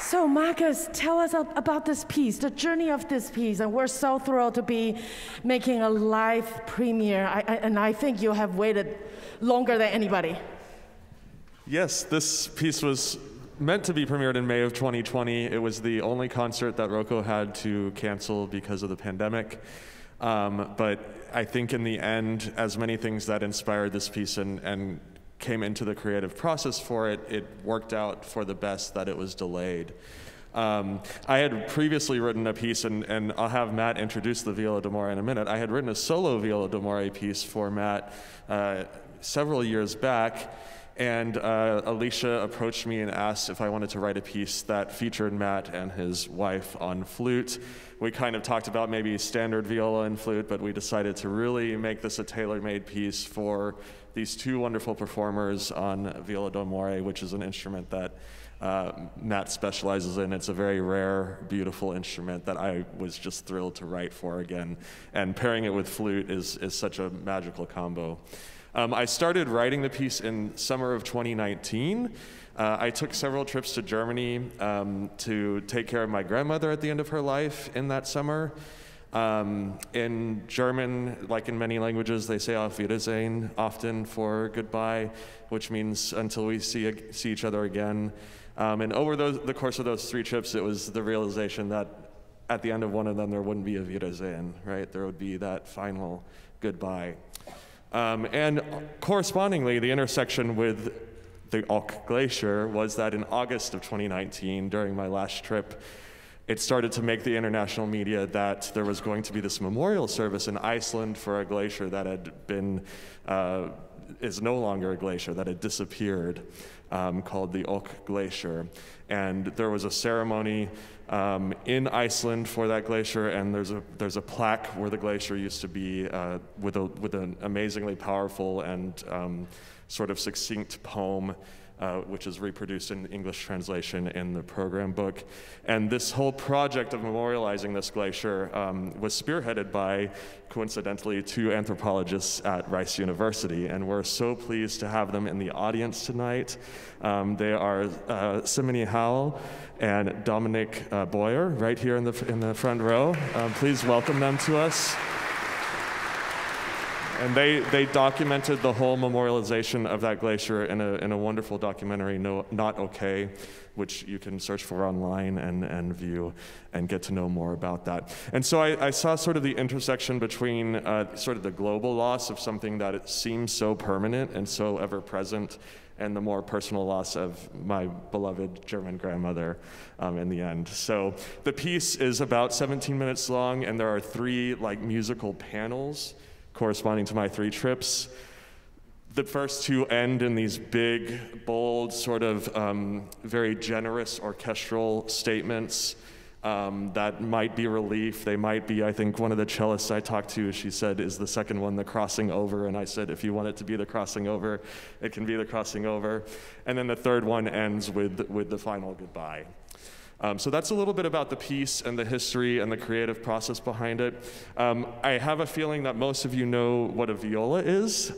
So Marcus, tell us about this piece, the journey of this piece, and we're so thrilled to be making a live premiere, and I think you have waited longer than anybody. Yes, this piece was meant to be premiered in May of 2020. It was the only concert that ROCO had to cancel because of the pandemic. But I think in the end, as many things that inspired this piece and came into the creative process for it, it worked out for the best that it was delayed. I had previously written a piece, and I'll have Matt introduce the viola d'amore in a minute. I had written a solo viola d'amore piece for Matt several years back, and Alicia approached me and asked if I wanted to write a piece that featured Matt and his wife on flute. We kind of talked about maybe standard viola and flute, but we decided to really make this a tailor-made piece for these two wonderful performers on viola d'amore, which is an instrument that Matt specializes in. It's a very rare, beautiful instrument that I was just thrilled to write for again. And pairing it with flute is such a magical combo. I started writing the piece in summer of 2019. I took several trips to Germany to take care of my grandmother at the end of her life in that summer. In German, like in many languages, they say Auf Wiedersehen often for goodbye, which means until we see each other again. And over the course of those 3 trips, it was the realization that at the end of one of them, there wouldn't be a Wiedersehen, right? There would be that final goodbye. And correspondingly, the intersection with the Glacier was that in August of 2019, during my last trip, it started to make the international media that there was going to be this memorial service in Iceland for a glacier that had been, is no longer a glacier, that had disappeared, called the Glacier. And there was a ceremony in Iceland for that glacier, and there's a plaque where the glacier used to be with an amazingly powerful and sort of succinct poem, which is reproduced in English translation in the program book. And this whole project of memorializing this glacier was spearheaded by, coincidentally, 2 anthropologists at Rice University, and we're so pleased to have them in the audience tonight. They are Simone Howell and Dominic Boyer, right here in the front row. Please welcome them to us. And they documented the whole memorialization of that glacier in a wonderful documentary, Not Okay, which you can search for online and view and get to know more about that. And so I saw sort of the intersection between sort of the global loss of something that it seems so permanent and so ever-present, and the more personal loss of my beloved German grandmother in the end. So the piece is about 17 minutes long, and there are 3 like musical panels corresponding to my 3 trips. The first 2 end in these big, bold, sort of very generous orchestral statements that might be relief. They might be, I think one of the cellists I talked to, she said, is the second one the crossing over? And I said, if you want it to be the crossing over, it can be the crossing over. And then the third one ends with the final goodbye. So that's a little bit about the piece and the history and the creative process behind it. I have a feeling that most of you know what a viola is.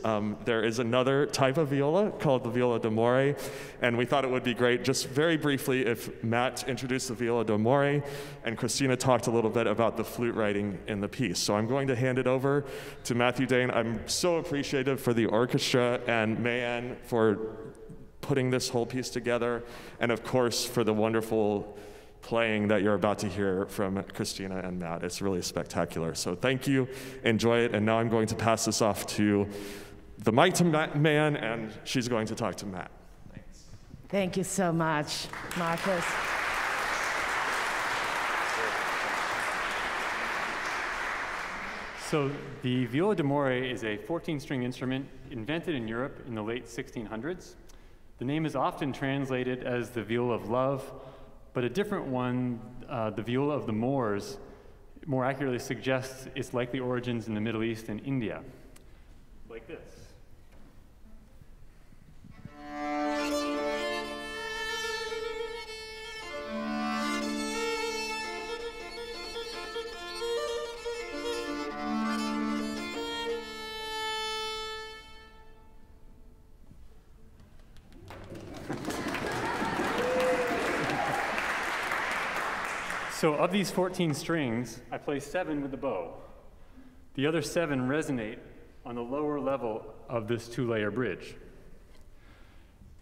There is another type of viola called the viola d'amore, and we thought it would be great just very briefly if Matt introduced the viola d'amore and Christina talked a little bit about the flute writing in the piece. So I'm going to hand it over to Matthew Dane. I'm so appreciative for the orchestra and Mei-Ann for putting this whole piece together, and of course for the wonderful playing that you're about to hear from Christina and Matt. It's really spectacular. So thank you, enjoy it, and now I'm going to pass this off to the mic to Mei-Ann, and she's going to talk to Matt. Thanks. Thank you so much, Marcus. So the viola d'amore is a 14-string instrument invented in Europe in the late 1600s. The name is often translated as the viola of love, but a different one, the viola of the Moors, more accurately suggests its likely origins in the Middle East and India, like this. So of these 14 strings, I play 7 with the bow. The other 7 resonate on the lower level of this 2-layer bridge.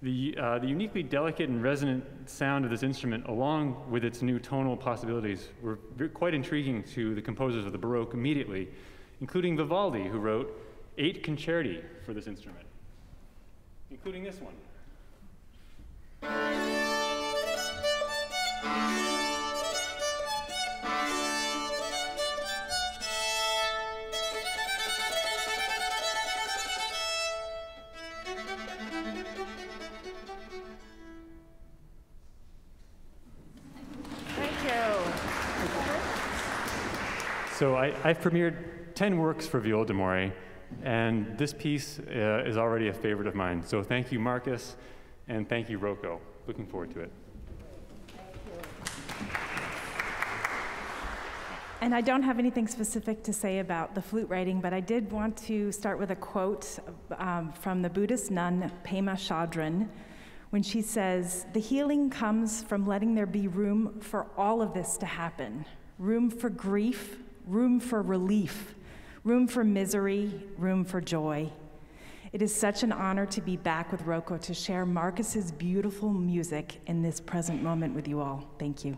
The uniquely delicate and resonant sound of this instrument, along with its new tonal possibilities, were quite intriguing to the composers of the Baroque immediately, including Vivaldi, who wrote 8 concerti for this instrument, including this one. So I've premiered 10 works for viola d'amore, and this piece is already a favorite of mine. So thank you, Marcus, and thank you, ROCO. Looking forward to it. And I don't have anything specific to say about the flute writing, but I did want to start with a quote from the Buddhist nun Pema Chodron, when she says, "The healing comes from letting there be room for all of this to happen. Room for grief, room for relief, room for misery, room for joy. It is such an honor to be back with ROCO to share Marcus's beautiful music in this present moment with you all. Thank you."